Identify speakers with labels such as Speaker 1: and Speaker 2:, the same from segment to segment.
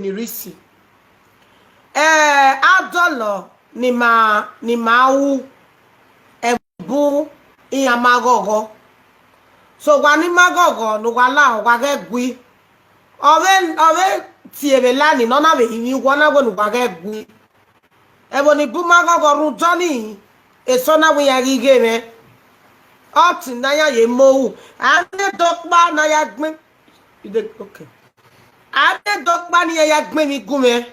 Speaker 1: kenirisi adolo ni ma wu ebu iya magogo so gwani magogo no gwala gwage gwi ove tiebe lani no na be imi gwana gwo no gwage gwi ebo ni bu magogo ru joni eso na wi ya gige me oti na ya ye mowu ane dokpa na ya gbin okay ane dokpa ni ya gbin mi gume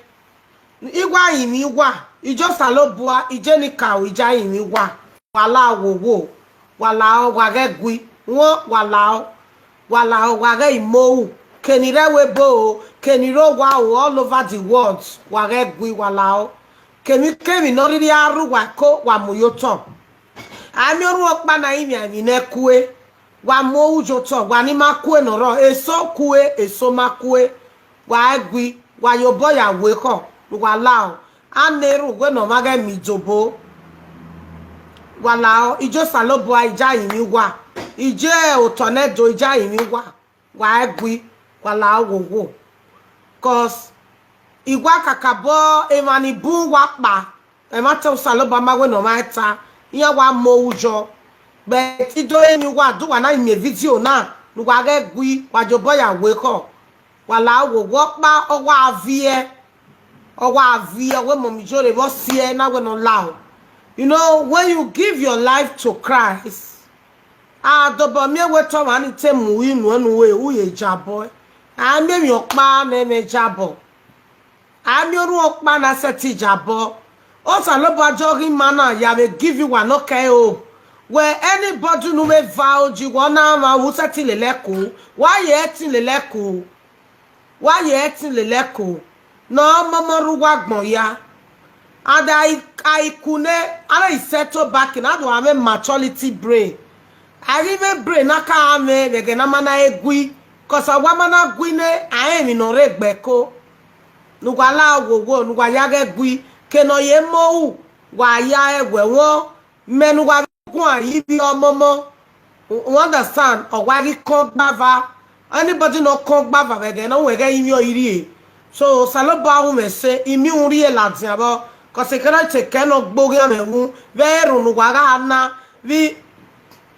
Speaker 1: igwa yin mi wa ijo salobua ije ni kawo ija yin mi wa wala wowo wala wage gwi won wala wage imowu kenire webo keniro wa all over the world wage gwi wala kemi no ri aru wa ko wa muyoton ami oru opa na imi ami na kue wa mo ujo to wa ni ma kue no ro eso kue eso ma kue wa gwi wa yo boya we ko wa lao aneru we no ma ga mi jobo wa lao ijo salobo ija yin mi wa ije otonedo ija yin mi wa gwi wa lao wowo cause igwa kakabo emani bu wa pa e ma te salobo ma we no ma ta iya wa mo ujo be ti do eni wa do wa na ime video na nu wa ge gwi wa jo boya we ko wa la wo pa o wa vie we mo mi jore bo sie na we no lao. You know, when you give your life to Christ do bo mi we to wa ni te mu inu anu we uye jabo me mi opa na me jabo mi oru opa na se ti jabo. Also, Loba jogging manner, ya will give you one okay. Where anybody no may vow you wanna who setting the leco. Why yet in the leco? Why yet in the leco? No, Mama Ruwagmoya. And I couldn't, I settle back in. I don't have a maturity brain. I even brain, I can't make a mana egui. Cause a woman of Guinea, I am in a red becco. Nugala go, Nugayaga gui. Keno ye mo wa ya egwe won menu wa kun yi bi omomo understand o wa ri kon gbava anybody no kon gbava be ge no we ge yin yo iri so saloba hu me se imi un ri e la tin abo ko se kana che keno gbori amehu ve runu wa ga na vi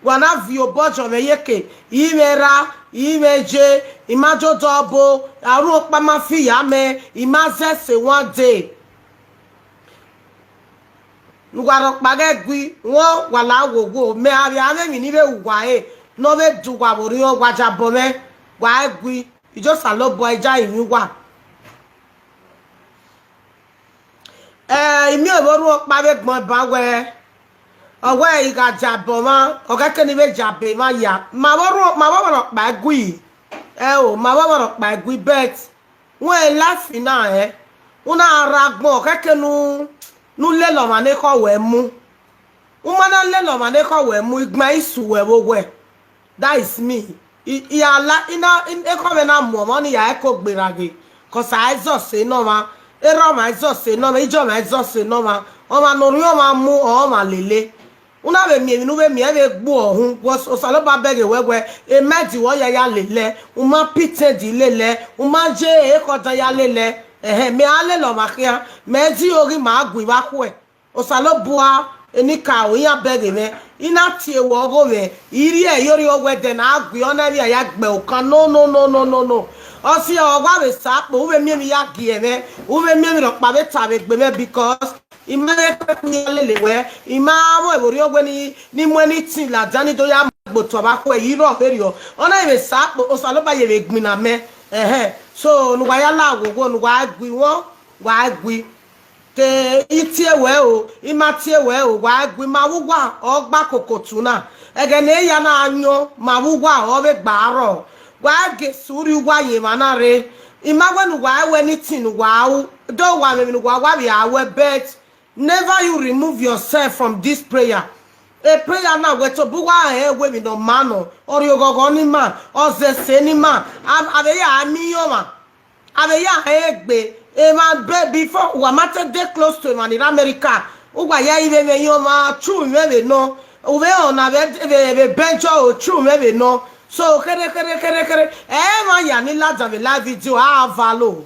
Speaker 1: wana vi obojo me yeke imera imeje imajo dobo aru opa ma fi ya me imaze se one day Nuwaro pagegui won wala wowo me ari ame mi ni be uwa e no be duwa bori o waja bome wa egui ijo salobo eja imi wa imi oboru opa be gbon ba we owe iga jabo ma ogeke ni be jabe ma ya ma boru pa egui ma boru pa egui bet won lafi na una aragbon ogeke nu le lo ma ne ko we mu umana le lo ma ne ko we mu igma isu we we that is me ya la ina e ko be na mo mo ni ya e ko gberage cause I just say no ma ero ma just say no ma ijo ma just say no ma o ma no ri o ma mu o ma lele una be mi nu be mi e be gbo ohun o sa lo ba bege wewe e medi wo ya lele o ma pite di lele o ma je e ko ta ya lele me ale lo makia me di ori ma gwi ba ku e o sa lo bua eni ka o ya bege me ina ti e wo go me iri e yori o wede na agwi ona ri ya gbe o kan no o si o gwa be sa po u be mi ya gi e me u be mi ro pa be ta be gbe me because imere pe ni lele we imamo e bori ogwe ni mo ni tin la dani to ya gbo to ba ku e iro beri o ona be sa po o sa lo ba ye be gbin na me so nuwa ya la gogo nuwa agwi won wa agwi te itie we o imatie we o wa agwi ma wugwa ogba kokotu na ege ne ya na anyo ma wugwa o be gbaro wa ge suri wa ye manare imagwe nuwa we ni tin wa u do wa me nuwa wa bi awe bet never you remove yourself from this prayer. A prayer now we to buwa we no mano or you go ni man or ze se ni man abeya amiyoma abeya egbe e man before we matter dey close to man in America ugwa ya ibe me yoma true me no we on be bench o true me no so kere ma ya ni la live video a valo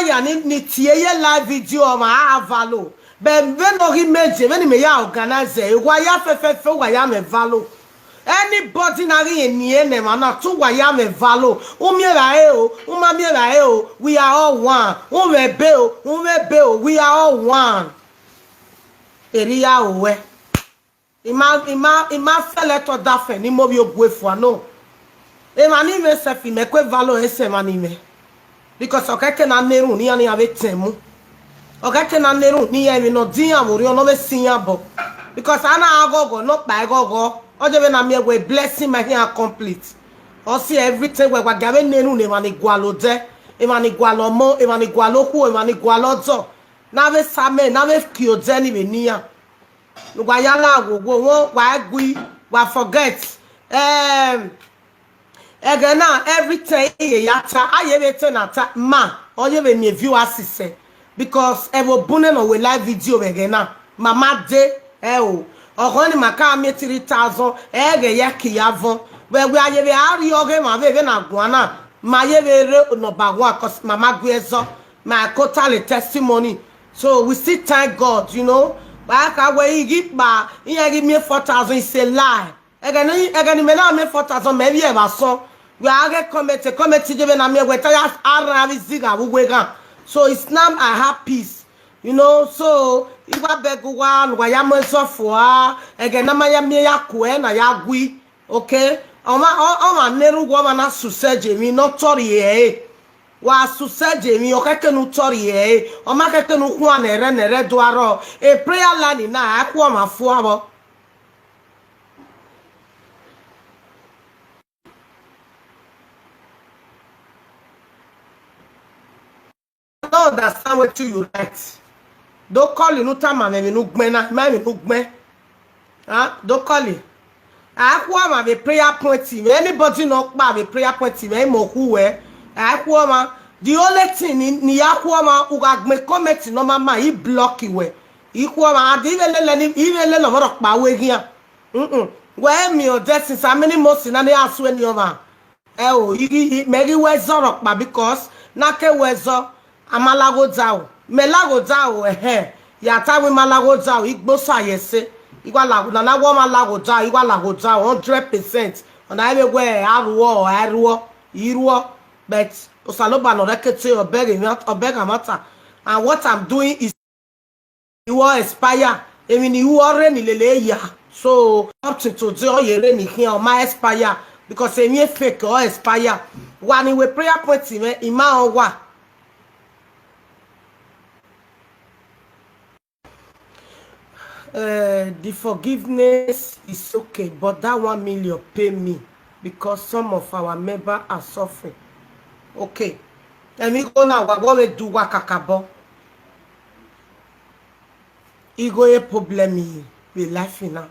Speaker 1: ya ni tie ye live video ma avalo be no image when me ya organize wa ya fe wa ya me valo anybody na ri eni ene ma na to wa ya me valo umiera o umamiera o we are all one umebe o we are all one eriya owe ima fele to dafe ni mo bi ogwefu no e ma ni me se fi me kwe valo ese ma ni me because okeke na neru ni ani ave temu okeke na neru ni ye mi no din amori ono be sinya bo because ana agogo no pa agogo oje be na me we blessing my here complete o see everything we gwa gabe neru ne ma ni gwalo de e ma ni gwalo mo e ma ni gwalo ku e ma ni gwalo zo na be same na be kio de ni be niya lugwa yala agogo won wa gui wa forget again now everything yata ayebe nata ma oyebe me view asise because e wo bune no we live video again now mama de o ni maka me 3000 ege yaki yavon we ayebe ari oge ma be na gwana ma yebe re no bagwa cause mama gwezo my total testimony so we still thank God, you know. But I we give ba he give me 4,000 is a lie again me na me 4,000 maybe ever so we are get comment je na me we tell arabi ziga we gan so it's now I have peace, you know. So if I beg one wa ya mo so for again na ma ya me ya ko na ya gui okay o ma neru go ma na suseje mi no tori wa suseje mi okeke nu tori o ma keke nu hu na ere do aro e prayer line na akwo ma fu abo don't understand what you write. Don't call you no time me no gbena, me no gben. Don't call it. Akwa ma be prayer point. Anybody no pa be prayer point me mo hu we. Akwa ma the only thing ni akwa ma u ga gbe comment no mama he block you we. Ikwa ma adi even le no mo pa we gian. We mi o destiny so many most na dey asu eni o ma. O me we zoro pa because na ke we zo amalago zao melago zao ya tawe malago zao igbo sayese igwa lago na wo malago zao igwa lago zao 100% ona ebe we aruo iruo but osaloba no rekete obega matter and what I'm doing is you will expire I mean you already lele ya so up to today o yere ni here my expire because emi fake or expire one we prayer point me ima owa. The forgiveness is okay, but that 1 million pay me because some of our members are suffering. Okay. Let me go now. What we do wakakabo? Ego a problem we life now.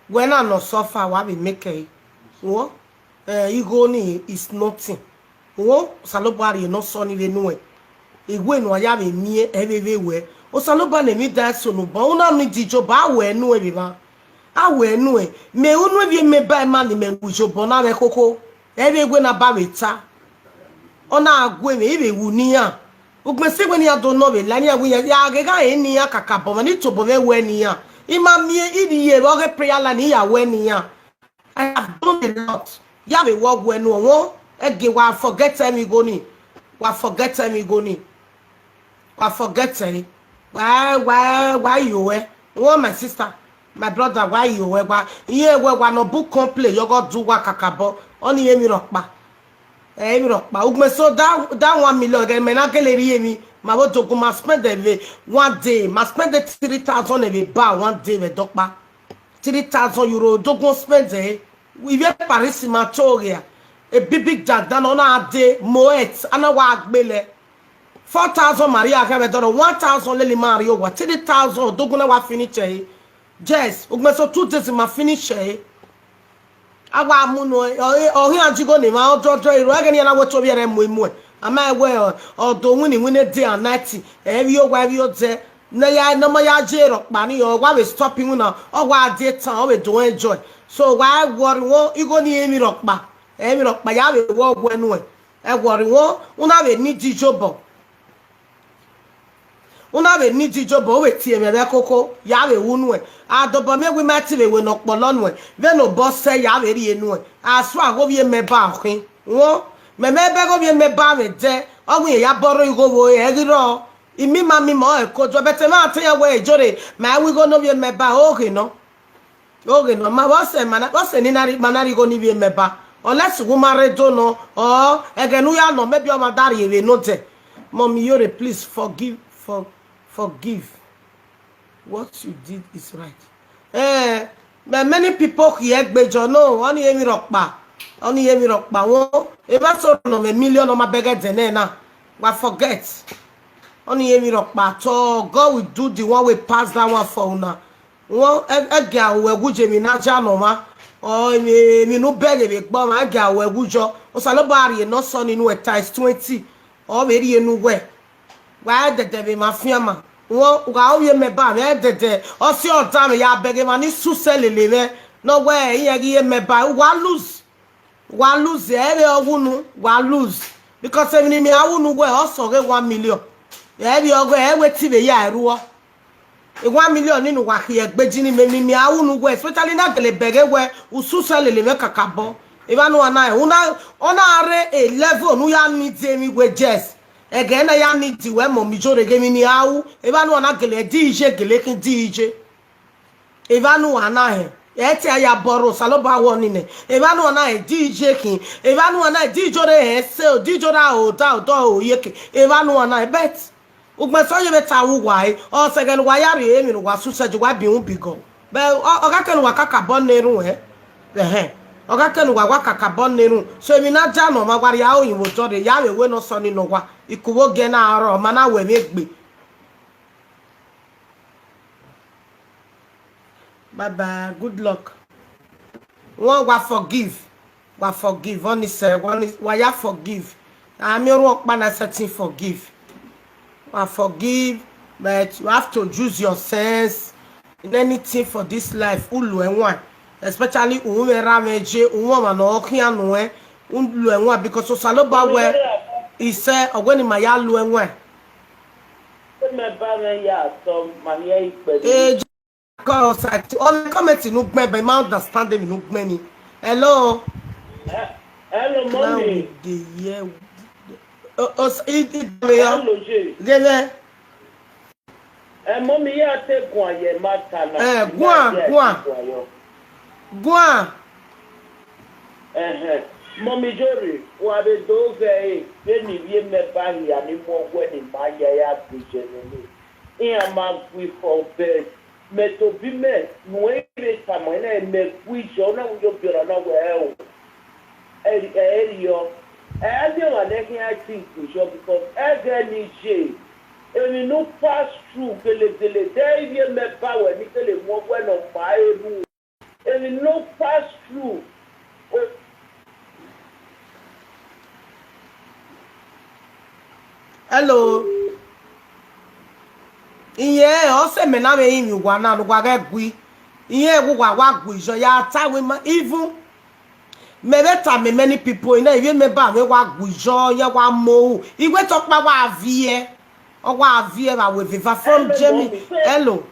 Speaker 1: When I no suffer, what we make it? What? Ego ni is nothing. What? Salobari no son even know. Ego no ya me me everywhere. Osaloba ne mi da so no ba una mi dijoba awe nu e ba awe nu e me unu e me ba ma ni me wujobo na be koko e be gwe na ba weta ona agwe me e be wu ni ya ugbese gwe ni ado no be la ni agwe ya agega e ni ya kakabo ma ni tobo be we ni ya ima mi e di ye bo ge prayer la ni ya we ni ya I have done a lot ya be wo gwe nu won e ge wa forget me go ni wa forget me go ni wa forget me. Why you were? Oh, my sister, my brother, why you were? Yeah, we no book complain. You got do what kakabo. Only emi rockba. Emi rockba. Ugme so that 1 million again. Me na galeri emi. Ma wo dogu ma spend every 1 day. Ma spend 3,000 every bar 1 day we dokba. 3,000 euro. Dogu spend We be Paris ma choria. A big jack dan on a day moet. Ana wa agbele. 4,000 Maria can be done 1,000 Lily Mario, what 3,000 Doguna wa finish eh? Yes, so 2 days ma finish eh? Awa muno or here and you go name out to again and I watch over them with more. Am I well or do win a day and night? Every year, why you there? No, ya no my jail, money or why we stopping now or why daytime we do enjoy. So why worry you go near me rock back? Every rock by our walk when way. I worry one have a needy job. una we ni jijo bo we tie me be koko ya we wunu e adobo me we mati we no polo nu e ve no boss say ya we ri enu e aso ago wie me ba hwin wo me be go wie me ba me je ogun ya boro igo wo e giro imi ma mi mo e kojo bete ma te ya we jore ma we go no wie me ba oge no ma boss ni manari go ni wie me ba unless woman redo no or egenu ya no maybe o ma dari ewe no te mommy Yore please forgive what you did is right but many people here gbejo no oni emi ropa won e ba so no me million o ma bege de na wa forget oni emi ropa to God will do the one we pass that one for una won ege awo eguje mi na ja no ma o mi no bege be gbo ma ege awo egujo o sa lo ba ri no so ninu e times 20 o be ri enu we wa de be ma fiama won ga o ye me ba me de o si o ta me ya bege ma ni su selele me no we yen gi ye me ba wa lose e be ogunu wa lose because even me awunu we o so ge 1 million e bi ogo e we ti be ya ruo 1 million ninu wa ki egbeji ni me awunu we especially na gele bege we usu selele me kakabo e ba no ana e ona are a level nu ya ni ti mi we just again na ya need we mo mi jore ge mi ni awu e ba no na gele DJ gele kin DJ e ba no ana he e ti aya boro saloba woni ne e ba no na e DJ kin e ba no na DJ re he se o DJ ra o ta o do o ye kin e ba no na e bet ugbe so ye beta wu wa e o se gen wa ya re emi no wa su se ju wa bi un bi go be o ga ken wa kaka bon neru o ga ken wa kaka bon neru so emi na ja no ma gwari ya oyinbo jore ya we no so ni no wa ikuwo ge na aro ma na we megbe bye bye good luck won wa forgive only say wa ya forgive ami ro pa na setting forgive wa forgive but you have to use your sense in anything for this life ulu enwan especially unwe rameje unwo ma no okianu ulu enwan because so saloba we ise ogweni ma ya lu enwan
Speaker 2: me ba me ya so ma ye ipe
Speaker 1: cause all comment no gbe be ma understand them no gbe ni hello
Speaker 2: mommy
Speaker 1: the year gele
Speaker 2: mommy ya te gwan ye mata na
Speaker 1: gwan
Speaker 2: mommy Jore wa be do ve e ni wie me ba ya ni mo gwe ni ma ya bije ni e ma gwi for bed me to bi me no e re ta mo na me gwi jo na wo biro na we o yo wa de ki I think sure because any j emi no pass through gele dey vie me ba we ni kele mo gwe no pa eru emi no pass through
Speaker 1: hello iye o se me na me yin gwa na lu gwa ga gwi iye gwa wa gwi jo ya ta we ma even me beta me many people ina iye me ba we wa gwi jo ya wa mo igwe to pa wa vie o wa vie ba we viva from Jamie hello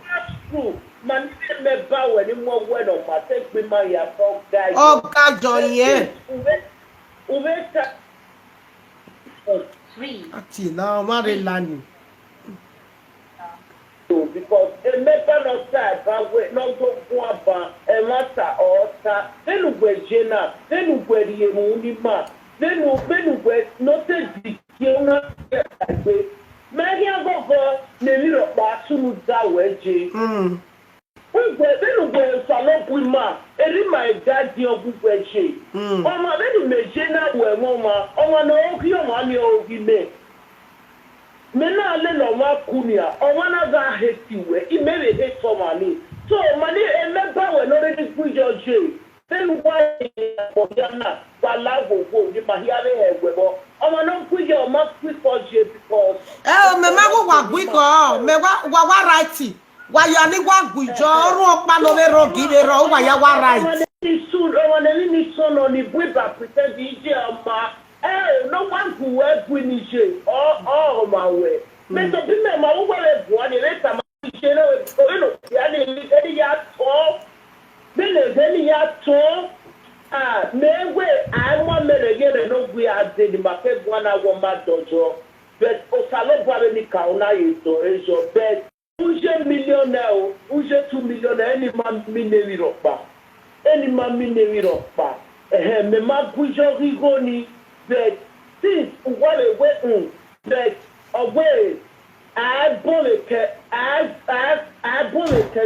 Speaker 2: man me ba we ni mo we no ma te gbe ma ya for guy
Speaker 1: o ga jo yen
Speaker 2: ubeta
Speaker 3: 3
Speaker 1: ati na ma re lani
Speaker 2: because a member no side ba we no go aba e mata ota tenu gweje na tenu gweri emu ni ma tenu gwe no te di ki una agbe mari agogo ne mi ro pa sunu da weje tenu gwe salo ma eri my daddy ogugweje o ma be ni meje na we mo ma o ma no oki o ma ni ogi me mena le no wa kunia o wana ga hetiwe imere he so mani so mani emeba we no ready ku joje then why o yana wala go ni mahiare egwe bo o ma no ku je o ma ku so je because
Speaker 1: me ma go wa gwi ko me wa right wa ya ni wa gwi jo ru opa no be ro gire ro wa ya wa right
Speaker 2: ni su o wana ni so no ni bui ba pretend ije ama no one who wear Guinea oh my way. Me to be me ma wo wele bo mama dojo but osalo bware ni kauna yedo ejo but uje millionaire uje 2 millionaire any man minewi ropa me ma gujo rigoni but since wale we but away I bole ke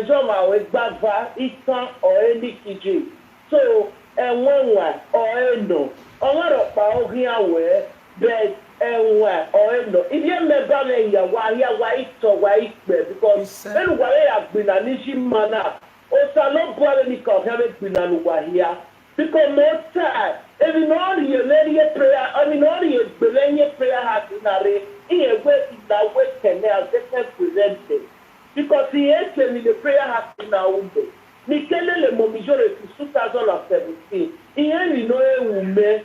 Speaker 2: joma we gbava itan or any kije so enwa or eno onwaro pa ohin awe but enwa or eno ibi me ba me ya wa ito wa ipe because enu wa ya gbina ni jimana o sa lo bole ni ko ha me gbina nu wa hia because most time even all you lady prayer I mean all you belenye prayer has na re iye we that way can now get presented because he ate me the prayer has been now Mikelele momijore to 2017 iye ni no ewume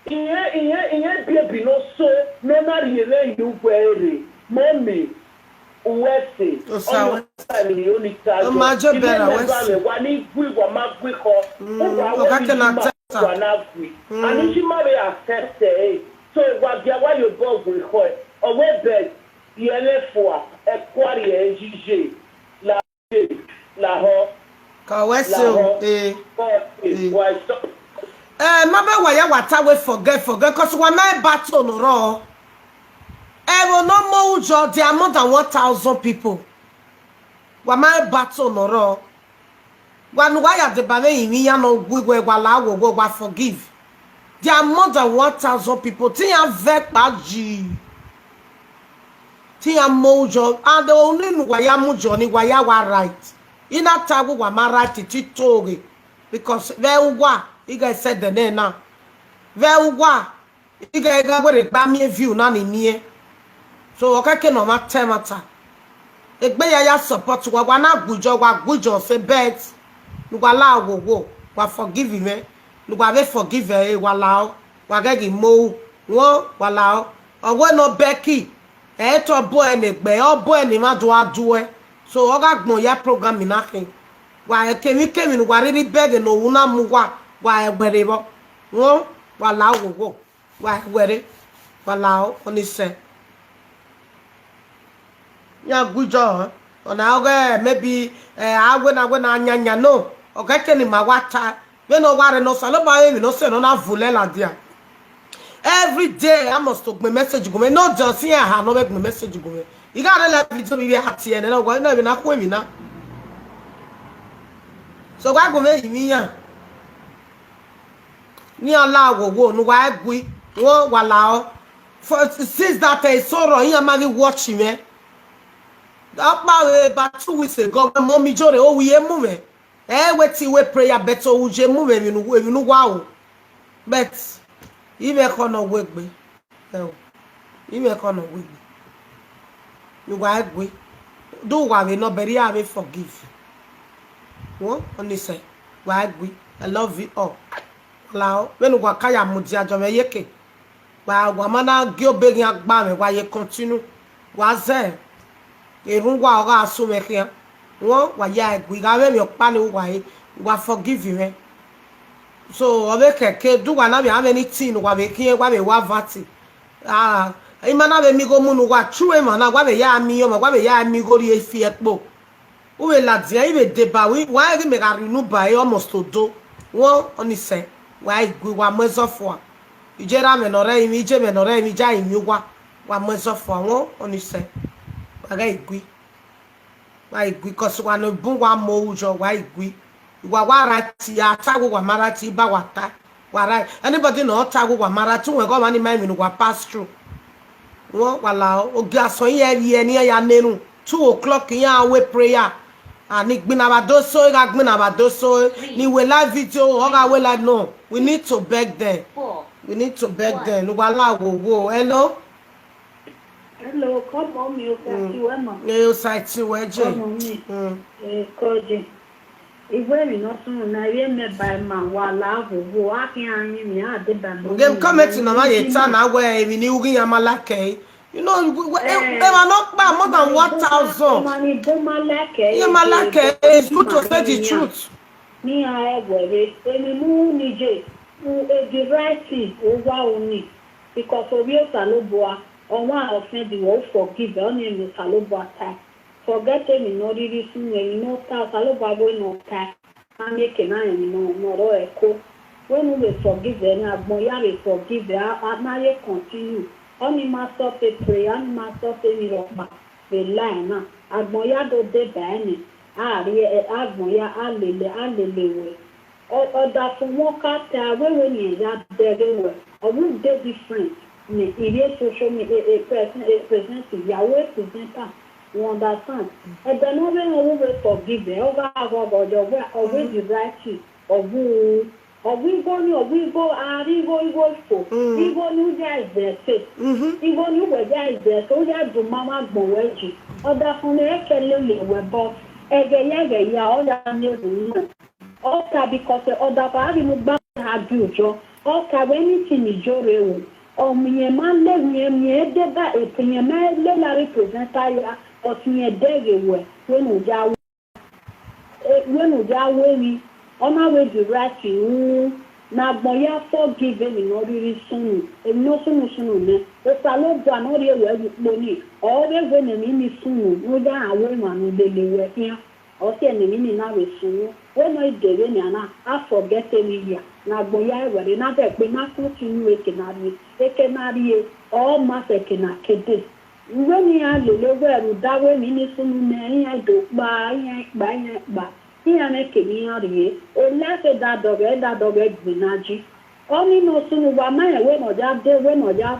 Speaker 2: iye baby no so no na riele yu kwere mommy uwese only only time
Speaker 1: majo bera wese
Speaker 2: wani gwi wa magwi ko
Speaker 1: okake na tata
Speaker 2: wanagwi ani shimare accept so wa bia wa yo bogwi ko owe bed yele fo ekwari ejije la ho
Speaker 1: ka wese mabe wa ya wata we forget cause wa na battle no ro will no more ujo there are more than 1,000 people wa ma battle no ro wa no wa ya de ba yin ya no gwe wa la wo wa forgive there are more than 1,000 people ti ya vek pa ji ti ya mojo and the only no wa ya mojo ni wa ya wa right ina tagu wa ma right ti toge because very wa you guys said the name now very wa you guys ga we gba mi view na ni mi so okake no ma temata egbe ya support wa na gujo say bet nuwa la wo wa forgive me nuwa be forgive wa la wa gegi mo won wa la owo no beki to bo enegbe obo eni ma do adu so oga gbon ya program na kin wa kemi nuwa ri beg no una mu wa egbere bo won wa la wo wa were wa la oni se ya gujo ona oge maybe agwe na anyanya no okeke ni mawata we no ware no salo ba we no se no na vule la dia every day I must talk me message go me no just here ha no make me message go me you got to let video be hati ene no go na be na ko mi na so gwa go me mi yan ni ala wo no wa gwi wo wala o for since that is so ro yan ma be watch me about 2 weeks ago, mommy jore oh we move. Weti we prayer better uje move you know wow. But even kono wegbe. Even kono wegbe. You wa gbe. Do wa we no bury am forgive. What only say wa gbe. I love you all. Lao when wa kaya mudi ajo me yeke. Wa mana gi obegin agba me wa ye continue. Wa ze erungwa oga asumeke won wa ya egwi ga me opa ni wa forgive me so obe keke do wa na be have anything wa be kin wa be wa vati imana be mi go munu wa true man na wa be ya mi o ma wa be ya mi go ri efi epo o we la dia ibe deba wi wa ri me ga rinu ba e almost odo won oni se wa egwi wa mezo fo ijera me no re mi je me no re mi ja imi wa mezo fo won oni se aga igwi wa igwi cause wa no bun wa mo ujo wa igwi wa warati ya tagu wa marati ba wata wa right anybody no tagu wa marati we go mani mai mi wa pass through won wala ogi aso yen ri eni ya neru 2 o'clock yan we prayer ani gbina ba doso ga gbina ba doso ni we live video oga we like no we need to beg them wala wo hello.
Speaker 3: Hello, come on, you can see Emma.
Speaker 1: You say to Wedge.
Speaker 3: Koji. If we not soon, I am by man while I will walk in me. I did that.
Speaker 1: Game comment in my time where we knew Yamalake. You know, they are not by more than 1,000. Yamalake is good to say the truth.
Speaker 3: Me, I have a moon, who is the right thing over me. because obi osaloboa ọnwa offend will forgive only in saloboa time forget me no really soon you know ta saloboa go no time and make na you know no eko when we forgive them agboya we forgive na ye continue only master pray only master me ropa the line na agboya do de bani ari agboya alele we ọ̀dà fún wọn ká tẹ awéwé ní ẹ̀yà bẹ̀rẹ̀ wẹ̀ ọ̀hún dé different ní ilé social media present ìyàwó presenter you understand ẹ̀bẹ̀ náà bẹ́ẹ̀ ni owó wẹ̀ forgive ọ̀gá àgọ́gọ́dọ̀ ọ̀wé the right thing ọ̀wú igbó ní ọ̀wú igbó àárín igbó ìfò igbó ní ọjà ìbẹ̀ẹ̀sẹ̀ igbó ní ọjà ìbẹ̀ẹ̀sẹ̀ ó yà dùn máma gbọ̀n wẹ́jì ọ̀dà fún mi ẹ̀kẹ́ lè wẹ̀ bọ́ ẹ̀gẹ̀yẹ̀gẹ̀yà ọ̀yà ní òun náà. Ọka because ọ̀dà bàárì mo gbá àbí òjò ọka wẹ́ni tí nìjọ́ rẹ̀ wò ọ̀mìyẹn máa ń lẹ́yìn ẹ̀mìyẹn dẹ́gbà èpìyẹn máa ń lé lárí pírẹsẹ́ńtà yá ọ̀tìyẹn dẹ́gẹ̀ wẹ̀ wẹ́nu ìjà wẹ́ni ọ̀nàwé dìrẹ́tì ń nàgbọ̀n yá forgive mi ní oríire sunu èmi ní sunu ní ọ̀sà ló gbà náà rí ẹ̀wẹ̀ ẹ̀wẹ̀ ní ọ̀rẹ́gbẹ̀ nẹ̀mí mi sunu ní ọjà àwọn ìmọ̀ràn lèlè wẹ̀ fíà ọ̀sẹ̀ nẹ̀mí mi náà rẹ̀ sunu. When I did it, I forget me. Now, boy, I were another be not continue a canary, all master can kid. When you are the level that way, Minnesota, I do buy. Here, I can or laugh at that dog, Vinaji. Only no sooner one man when or that day when or that.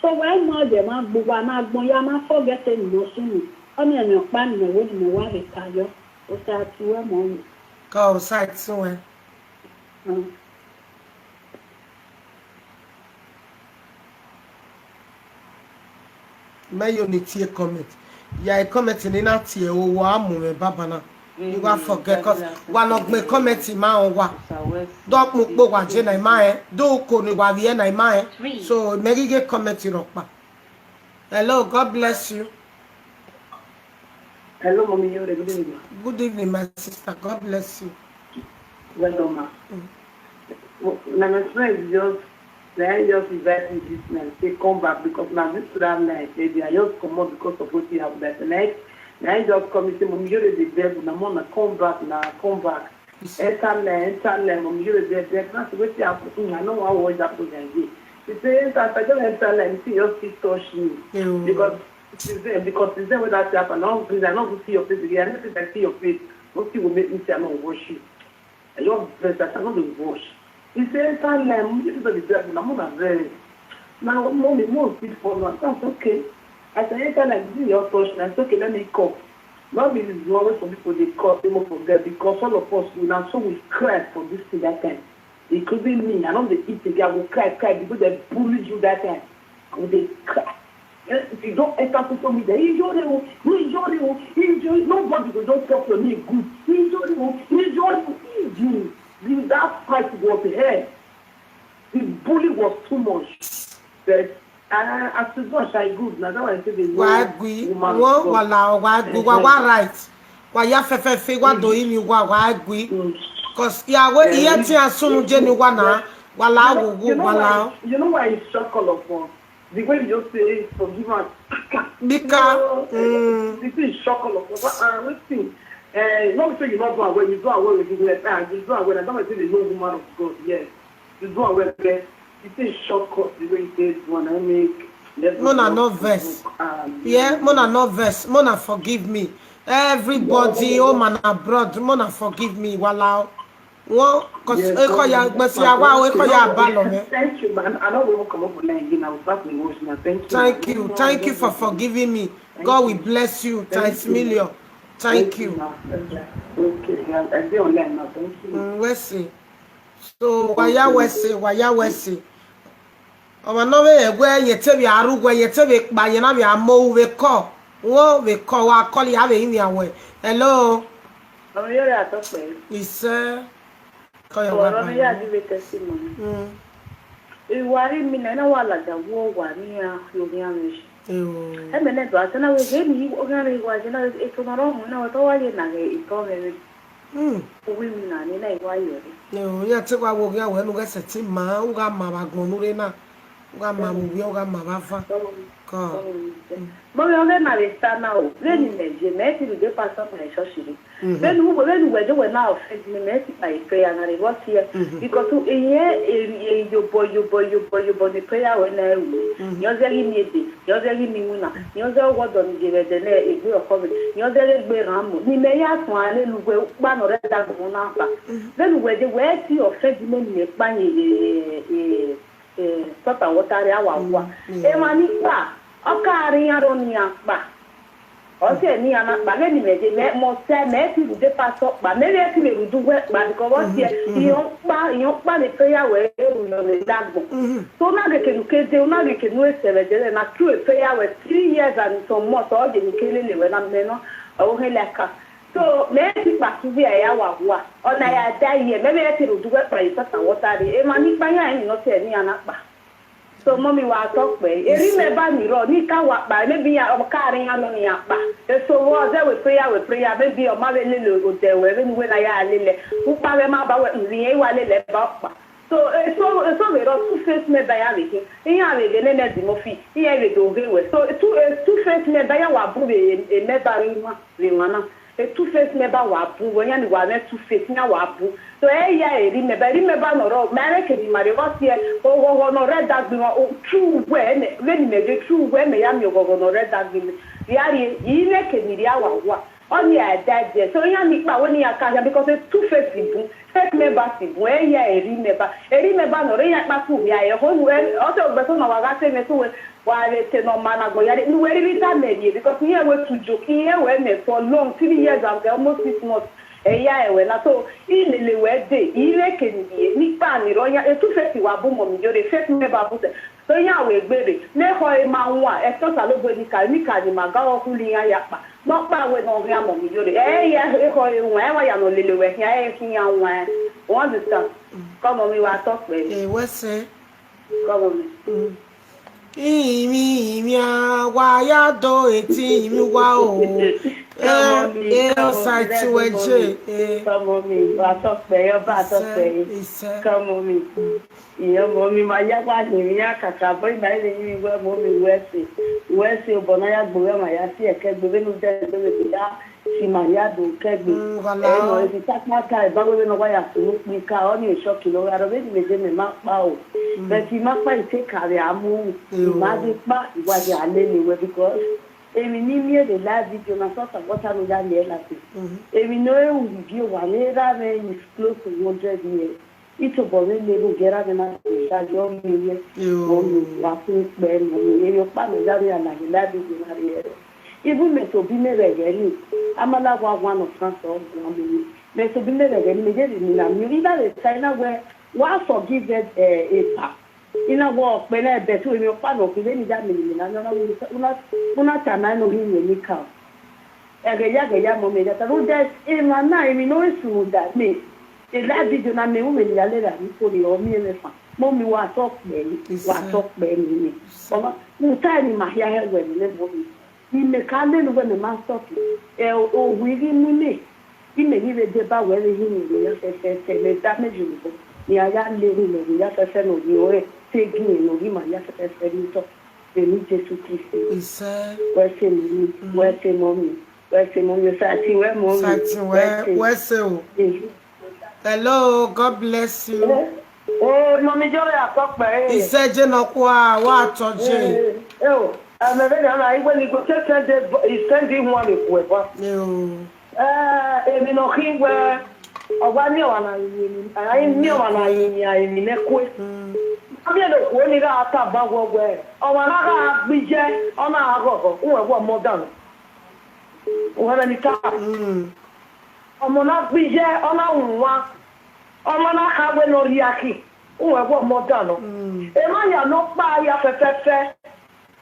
Speaker 3: So why not the man, Bubana, Boyama, forgetting no sooner. Only an your family wouldn't know what it tell or start to a moment.
Speaker 1: Go outside somewhere. May you need to comment. Yeah, comment in that here. Oh, wow, me babana. You want forget because one of me comment in my own wa. Don't move go watch in my do ko ni wa vie na my. So maybe get comment in rock. Hello, God bless you.
Speaker 4: Hello, Mommy. Good evening.
Speaker 1: Good evening, my sister. God bless you.
Speaker 4: Welcome, ma. My friend just inviting this man. Say come back because now this to that night. Maybe I just come out because of what you have that night. Now I just come and say, Mommy, you're the devil. Now I'm gonna come back. Now come back. Enter Mommy, you're the devil. Now what you have to do? I know how was that going to be. He says, I don't enter and see your feet touch me because. Because it's there without that and all things I don't see your face again. I don't see your face. What you will make me say I'm not wash you. I love dress that I'm not going to wash. He says, I'm not very. Now, mommy, more speak for me. That's okay. I say, like this is your touch. That's okay. Let me cough. Not be always for people they cough, they won't forget because all of us will now so we cry for this thing that time. Including me. I know they eat again. I will cry because they bullied you that time. And they cry. If you don't enter social media, enjoy. Nobody will don't talk to me good. Enjoy. That fight was here. The bully was too much. But as to much I good. Now that I say the woman.
Speaker 1: Wa right. Wa ya fefe wa do imi wa agui. Cause ya we iya ti asunu je ni wa na wa la wo wa la.
Speaker 4: You know why it's shock all of us. The way you just say forgive us.
Speaker 1: Because
Speaker 4: this is shock all of us. Listen, not say you not do away. You do away with you. You do away. I don't say the no woman of God. Yes, you do away. It is shock us the way you say one. I make.
Speaker 1: Mona no verse. Yeah, Mona no verse. Mona forgive me. Everybody, oh man abroad, Mona forgive me. Walao. Well, because
Speaker 4: thank you, man. I know we won't come up with again. I will start with emotional.
Speaker 1: Thank you. Thank you for forgiving me. God will bless you. Thanks million. Thank you.
Speaker 4: Okay, I'll be online now. Thank you.
Speaker 1: Let's see. So, why we say? Oh, no way. Where you tell me, I where you tell me, by you know, we are more we call. What we call our colleague having in your way. Hello.
Speaker 4: Oh, yeah, that's okay.
Speaker 1: Yes,
Speaker 4: ọ̀rọ̀ mi yà dìbò testimony. Ìwárí mi náà wà làjàwọ́ wà ní orí àmì ṣe. Ẹ̀mẹ̀lẹ̀ tó àti náà wọ́n ní orí ìwà ìṣẹ́ náà ètò ọ̀rọ̀ náà tó wáyé náà ìtọ́ rẹ̀. Owó mi náà ní náà ìwà ìyọ̀rí.
Speaker 1: Yẹ tí wàá wo ìyàwó ẹnu gẹ́sẹ̀ tí màá ń wá màá gbọ̀n lórí náà. Uga mamu uga mabafa. Ko.
Speaker 4: Mommy, on est mal état now. Then je mets le deux personnes pour les chercher. Then we do now fait me mettre by prayer and I was here because your boy the prayer when you're very needy, you're very mimuna, you're very what on the a good of COVID, you're very ram. Ni me ask one and we one or that one. Then where the way to your friend me bang sort of what are our Emanika. Okari aroni akpa. Ose ni anakpa le ni meje me mo se me ti de pass up ba me le ti le rudu we ba because what here yon pa le prayer we no le dagbo. So na de ke de na de ke no se na true prayer we 3 years and some more so de ke le we na me no o he leka. So me ti pa tu bi ya wa ona ya dai ye me le ti rudu we prayer sata water e ma ni pa ya ni no se ni anakpa. So mommy wa talk pe eri me ba mi ro ni ka wa pa me bi ya o ka rin alo ni apa so wo ze we prayer me bi o ma le le o de we ni we na ya lele u pa we ma ba we nri e wa lele ba pa so so we ro two face me ba ya le ki ya le de ne di mo fi ya le do we so two face me ba ya wa bu e me ba rin ma na two face me ba wa bu wo ya ni wa me two face na wa bu so ya eri me ba no ro mare ke di mare wo sie o no red dog bi o true we ni me de true we me ya mi o no red dog bi ya ri ile ke ni ya wa oni a daje so ya mi pa woni aka because two face bu fake me ba si bu ya eri me ba no re ya pa ku ya e ho we o so gbe so na wa ga se me so we wa le te no mana go ya ni we ri ta me because here we to joke here we me for long 3 years and almost 6 months eya ewe na so ilele we de ile kenibie nipa ni ro ya etu feti wa bu mo mi jore feti me ba bu so ya we gbere me ho e ma nwa e to sa lo bo ni ka ni ma ga o kuli ya pa mo pa we no ya mo mi jore ya e ho e nwa e wa ya no lele we ya e kin ya nwa won the stuff come on me wa talk pe
Speaker 1: we say
Speaker 4: come on
Speaker 1: imi wa ya do eti mi wa o site weje
Speaker 4: come on me wa talk pe yo ba talk pe come on me iyo mo mi ma ya wa ni ya kaka boy ba ile ni we mo mi we se obona ya gbo ma ya si eke gbo be nu de be ya si ma ya do ke gbo no e ta ka e ba we no wa ya sunu pi ka o ni shock lo ro be ni me ma pa o be ti ma pa ite kare amu ma di pa iwa di ale ni we because èmi ní mi de la video na sort of what am ya le la ti èmi no e un video wa le ra me is close to 100 years ito bo le le gera de na sa yo mi ye o mi wa fun pe mi e yo pa mi dari ala la video na re even me to bi me re ni amala wa one of France o mi me to bi me re ni me je ni na mi ri la le China where wa forgive a pa ina wo pe na be tu mi pa no ki le ni ja mi na una tana no hi ni ka ege ya mo me da ru de ina na mi no su da me e la video na me mo ya le da ni ko ni o mi le fa mo mi wa to pe ni o mu ta ni ma ya he we le mo mi me ka le no we me ma stop o wi ri mu ni ime ni le de ba we ri ni ya se le da me ju ni aya le ni ya se no ni o tegi no ri ma ya se ni to èmi Jésù Kristi wẹ́sẹ̀ mi wẹ́sẹ̀ mọ́ mi sàtì wẹ́ mọ́ mi
Speaker 1: wẹ́sẹ̀ o. Hello, God bless you.
Speaker 4: Mọ̀mí jọ́rọ̀ àkọ́pẹ́.
Speaker 1: Ìṣẹ́jẹ́ náà kó àwọn àtọ́jẹ́.
Speaker 4: Àmẹ́rẹ́ ni àwọn ìwé ni kò tẹ́tẹ́ ìṣẹ́ndì wọn lè kú ẹ̀fọ́. Èmi náà kí wẹ́ ọ̀gbá ní ọ̀wàna àyèmí mẹ́kọ́. Abia ko ni ga ata bagwogwe o ma na ga gbije o na agogo unwe wo modern o ha ni ka o mo na gbije o na unwa o ma na ka gbe no riaki unwe wo modern e ma ya no pa ya fefefe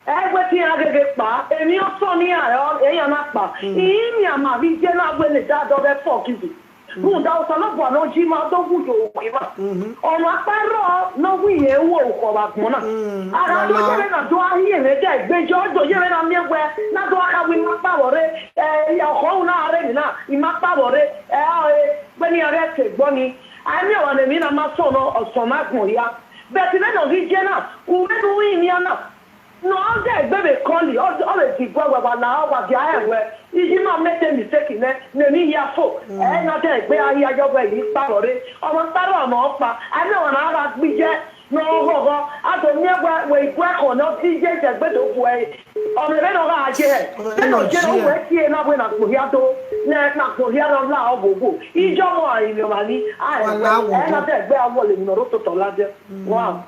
Speaker 4: egbe ti agege pa emi o so ni are eyan na pa imi ama bi je na gbe le da do be for kizi da o sala bo no ji ma do wu yo wi ma o ma paro no wi e wo ko ba gbon na ara do je na do ahi e de gbejo do je na mi egbe na do aka wi ma pa wore ya ko na are ni na I ma pa wore gbe ni are te gbo ni ami o na mi na ma so no o so ma gun ya But even on regional, who do we in Yana? No, I'm there, baby, Connie, all the people now, what the iron where you not make a mistake in it, no need your folk. And not there, where I hear your way, this parody, or a star on offer. I know an hour we get no, I don't know where we work or not, DJ, but way. On the red of our jet, no, get here, not when I go here, not go here on now, go. Each of in your money, I not that where I will in the roto to ladder. Wow.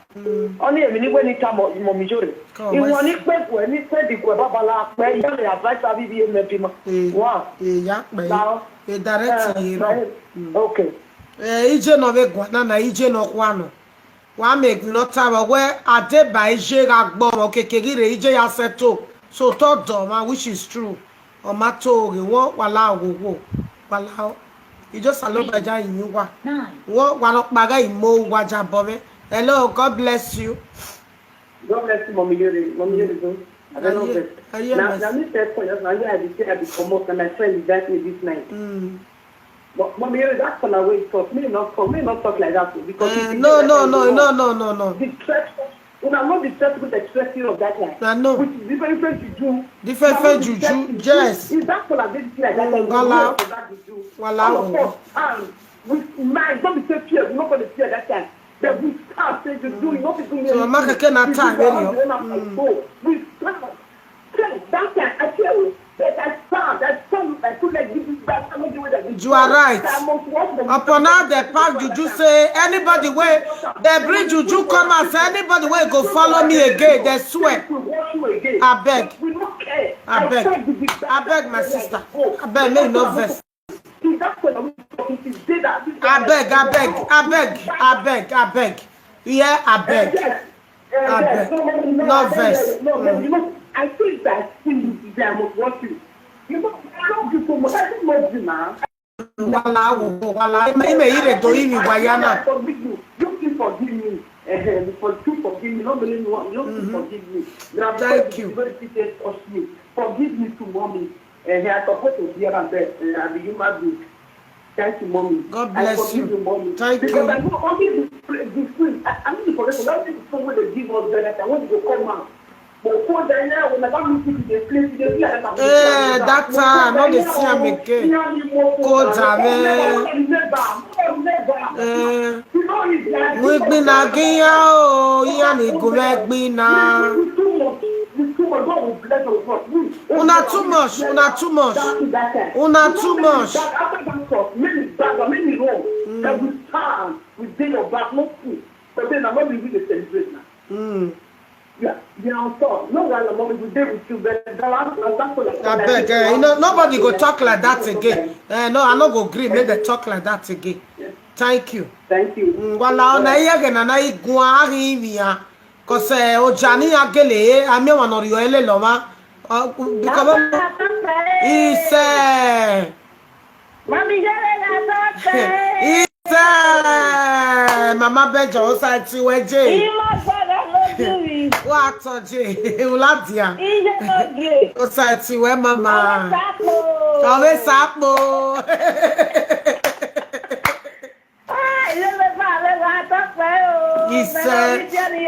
Speaker 4: Only a minute when it come on Momijori. In one equip when it said the Quabala, where you advice I be in the wow.
Speaker 1: Yeah, now, a direct.
Speaker 4: Okay.
Speaker 1: Ije no ve gwana na ije no kwano. Wa make no time where ade ba ije agbo mo kekere ije ya seto. So to do ma which is true. O ma to re won wala ogogo. Wala. Ijo salo baja yin wa. Won wa no paga imo waja bobe. Hello, God bless you.
Speaker 4: God bless you, Mommy Yuri. Mommy Yuri, I don't know this. Now, me say for you, now you have to say I be promote, and my friend is that me this night. But Mommy Yuri, that's on our way to talk. Me not talk like that because
Speaker 1: no.
Speaker 4: The stress, I'm not the stress with the stress of that night.
Speaker 1: I know.
Speaker 4: Which is different juju.
Speaker 1: Different juju, yes.
Speaker 4: Is that for like this like that?
Speaker 1: Wala.
Speaker 4: And with mind, don't be so fear. You're not going to fear that time. That we start saying to do nothing.
Speaker 1: So I'm not going to time
Speaker 4: we start. That time, I tell you, that some I could like give you that.
Speaker 1: You are right. Upon now the park juju say anybody way they bring juju come and say anybody way go follow me again. They swear. I beg. I beg my sister. I beg me no verse. I beg. Yeah, I beg. No verse.
Speaker 4: I feel that they are not watching. You know, I love you so much. I don't love you now.
Speaker 1: Wala. Me ire do imi wayana.
Speaker 4: You forgive me. Forgive me. Not believe me. You forgive me.
Speaker 1: Thank you.
Speaker 4: Forgive me to mommy. I support you here and there. And the human being. Thank you, mommy.
Speaker 1: God bless you. Thank you.
Speaker 4: Because I know only the free. I mean, for the last thing someone they give us that I want to come out. But for the now, when I come to the place,
Speaker 1: that time, not the same again. Go down, we been again, oh, Yanni, go back, be now. Una too much.
Speaker 4: Many wrong. That we stand, we did your back, no food. But then I'm not really the celebrate now. Yeah, you know, so no one am going to deal with you, but
Speaker 1: I beg, you know, nobody go talk like that again. No, I not go agree. Make them talk like that again. Thank you. Wala ona yege na na igwa ahimia. Cause ojani agele ami wana rio ele loma. Because ise.
Speaker 3: Mami jere na tope.
Speaker 1: Ise. Mama bejo osa ti weje.
Speaker 3: Ima gbada lójú.
Speaker 1: Wa toje uladia.
Speaker 3: Ije lójú.
Speaker 1: Osa ti we mama.
Speaker 3: Sapo.
Speaker 1: Kawe sapo. Ise.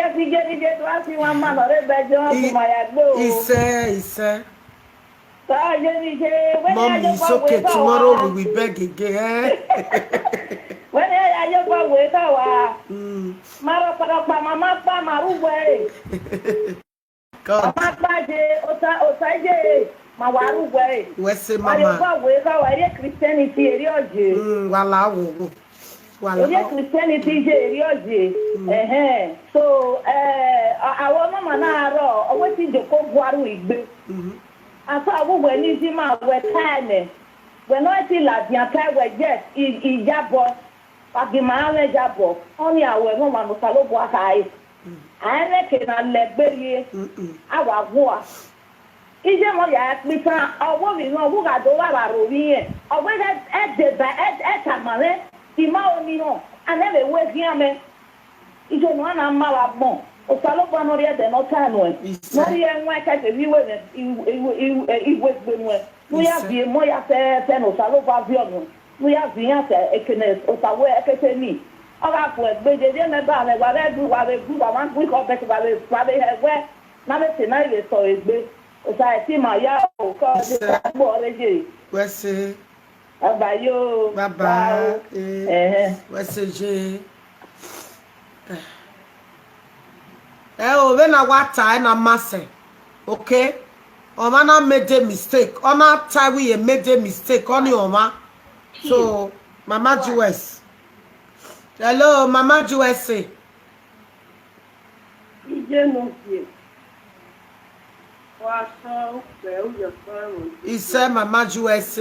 Speaker 1: Mom, it's okay. Tomorrow we will beg again.
Speaker 3: When I go with our Mama,
Speaker 1: God. Where's the mama?
Speaker 3: Christianity, Christianity, so our mama now, waiting to come with. I thought we need him out with time. When I see like your time, yes, in Jabo, but the man Jabo, only our woman was a low black eyes. I reckon I let Berry our war. Is there more yet? We found a woman who got the Lavaro, or when at the Tamale. Imao I never was young. It's a one I'm malabon. O Saloba no de no time. No young like I you was been. We have the Moya Ten or Saloba Vion. We have the answer, a kenes or Sawe Academy. Oga for egbe je me ba me wa be du wa man gbe ko be wa be ewe na be ti na ile so egbe o sa ti ma ya o ko de bo reje
Speaker 1: wese
Speaker 3: abayo
Speaker 1: baba wese je o be na wa tie na mase okay Omana made a mistake. Ona time we made a mistake. Only Oma. So, Mama Jewess. Hello, Mama Jewess. He said, Mama Jewess.